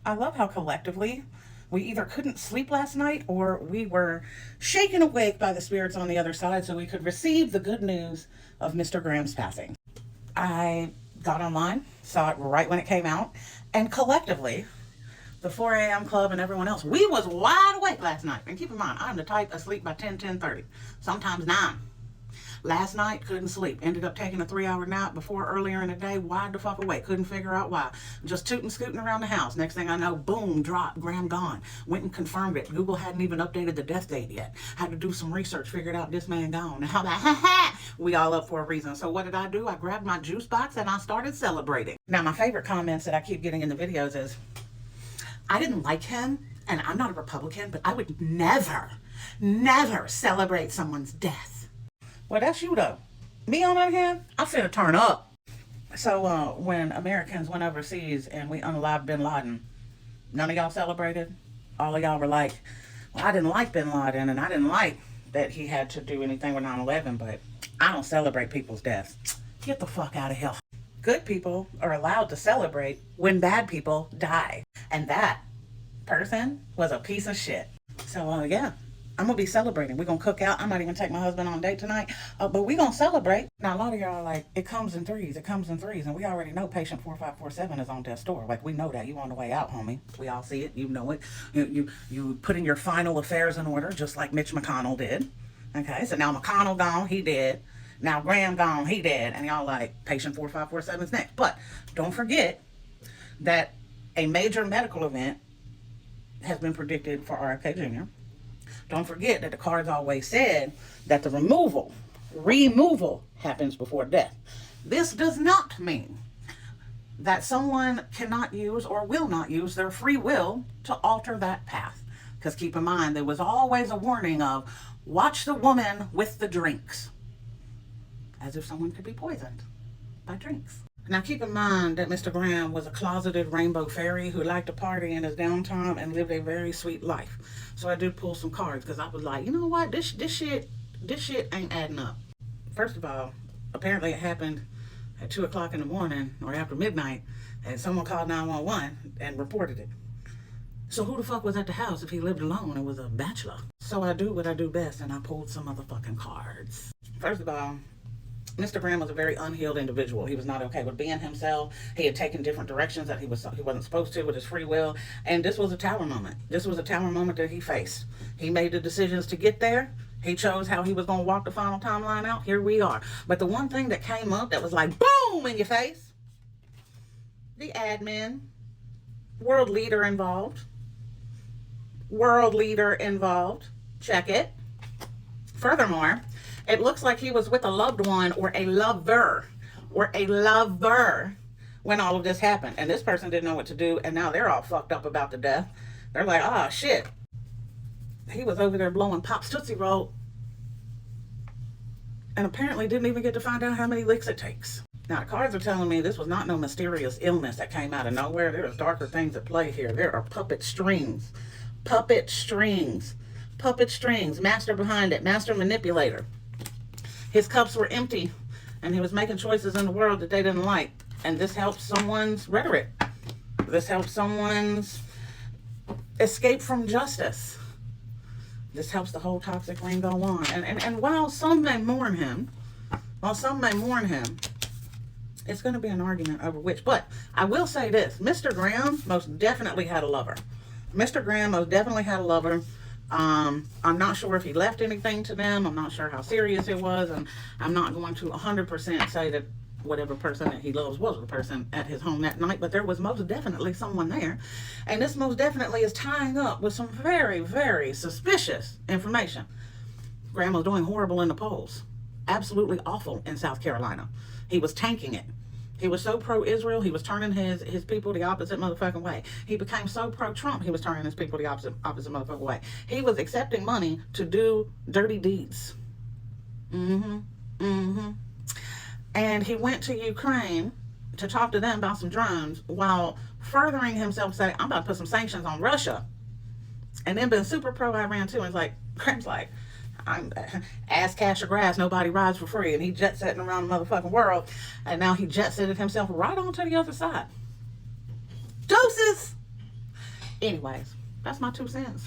I love how collectively we either couldn't sleep last night or we were shaken awake by the spirits on the other side so we could receive the good news of Mr. Graham's passing. I got online, saw it right when it came out, and collectively, the 4 a.m. club and everyone else, we was wide awake last night. And keep in mind, I'm the type asleep by 10:30, sometimes 9. Last night, couldn't sleep. Ended up taking a 3-hour nap before earlier in the day, wide the fuck awake. Couldn't figure out why. Just tooting, scooting around the house. Next thing I know, boom, drop, Graham gone. Went and confirmed it. Google hadn't even updated the death date yet. Had to do some research, figured out this man gone. And how about, we all up for a reason. So what did I do? I grabbed my juice box and I started celebrating. Now, my favorite comments that I keep getting in the videos is, I didn't like him, and I'm not a Republican, but I would never, never celebrate someone's death. Well, that's you, though. Me, on the other hand, I finna turn up. So, when Americans went overseas and we unalived bin Laden, none of y'all celebrated? All of y'all were like, well, I didn't like bin Laden, and I didn't like that he had to do anything with 9/11, but I don't celebrate people's deaths. Get the fuck out of here. Good people are allowed to celebrate when bad people die. And that person was a piece of shit. So, yeah. I'm going to be celebrating. We're going to cook out. I might even take my husband on a date tonight. But we're going to celebrate. Now, a lot of y'all are like, it comes in threes. It comes in threes. And we already know patient 4547 is on death's door. Like, we know that. You on the way out, homie. We all see it. You know it. You putting your final affairs in order, just like Mitch McConnell did. Okay, so now McConnell gone. He dead. Now Graham gone. He dead. And y'all like, patient 4547 is next. But don't forget that a major medical event has been predicted for RFK Jr. Don't forget that the cards always said that the removal happens before death. This does not mean that someone cannot use or will not use their free will to alter that path. Because keep in mind, there was always a warning of, watch the woman with the drinks. As if someone could be poisoned by drinks. Now keep in mind that Mr. Graham was a closeted rainbow fairy who liked to party in his downtime and lived a very sweet life. So I did pull some cards because I was like, you know what, this shit ain't adding up. First of all, apparently it happened at 2 o'clock in the morning or after midnight, and someone called 911 and reported it. So who the fuck was at the house if he lived alone and was a bachelor? So I do what I do best, and I pulled some motherfucking cards. First of all, Mr. Graham was a very unhealed individual. He was not okay with being himself. He had taken different directions that he wasn't supposed to with his free will. And this was a tower moment. This was a tower moment that he faced. He made the decisions to get there. He chose how he was going to walk the final timeline out. Here we are. But the one thing that came up that was like, boom, in your face, the admin, world leader involved. World leader involved. Check it. Furthermore, it looks like he was with a loved one or a lover when all of this happened. And this person didn't know what to do. And now they're all fucked up about the death. They're like, oh, shit. He was over there blowing Pop's Tootsie Roll. And apparently didn't even get to find out how many licks it takes. Now, the cards are telling me this was not no mysterious illness that came out of nowhere. There's darker things at play here. There are puppet strings. Puppet strings. Puppet strings. Master behind it. Master manipulator. His cups were empty, and he was making choices in the world that they didn't like. And this helps someone's rhetoric. This helps someone's escape from justice. This helps the whole toxic ring go on. And while some may mourn him, it's going to be an argument over which. But I will say this. Mr. Graham most definitely had a lover. Mr. Graham most definitely had a lover. I'm not sure if he left anything to them. I'm not sure how serious it was. And I'm not going to 100% say that whatever person that he loves was the person at his home that night. But there was most definitely someone there. And this most definitely is tying up with some very, very suspicious information. Graham was doing horrible in the polls. Absolutely awful in South Carolina. He was tanking it. He was so pro-Israel, he was turning his people the opposite motherfucking way. He became so pro-Trump, he was turning his people the opposite motherfucking way. He was accepting money to do dirty deeds. And he went to Ukraine to talk to them about some drones while furthering himself saying, I'm about to put some sanctions on Russia. And then been super pro-Iran too. And it's like, Graham's like, I'm ass, cash, or grass, nobody rides for free. And he jet setting around the motherfucking world. And now he jet setted himself right on to the other side. Doses! Anyways, that's my 2 cents.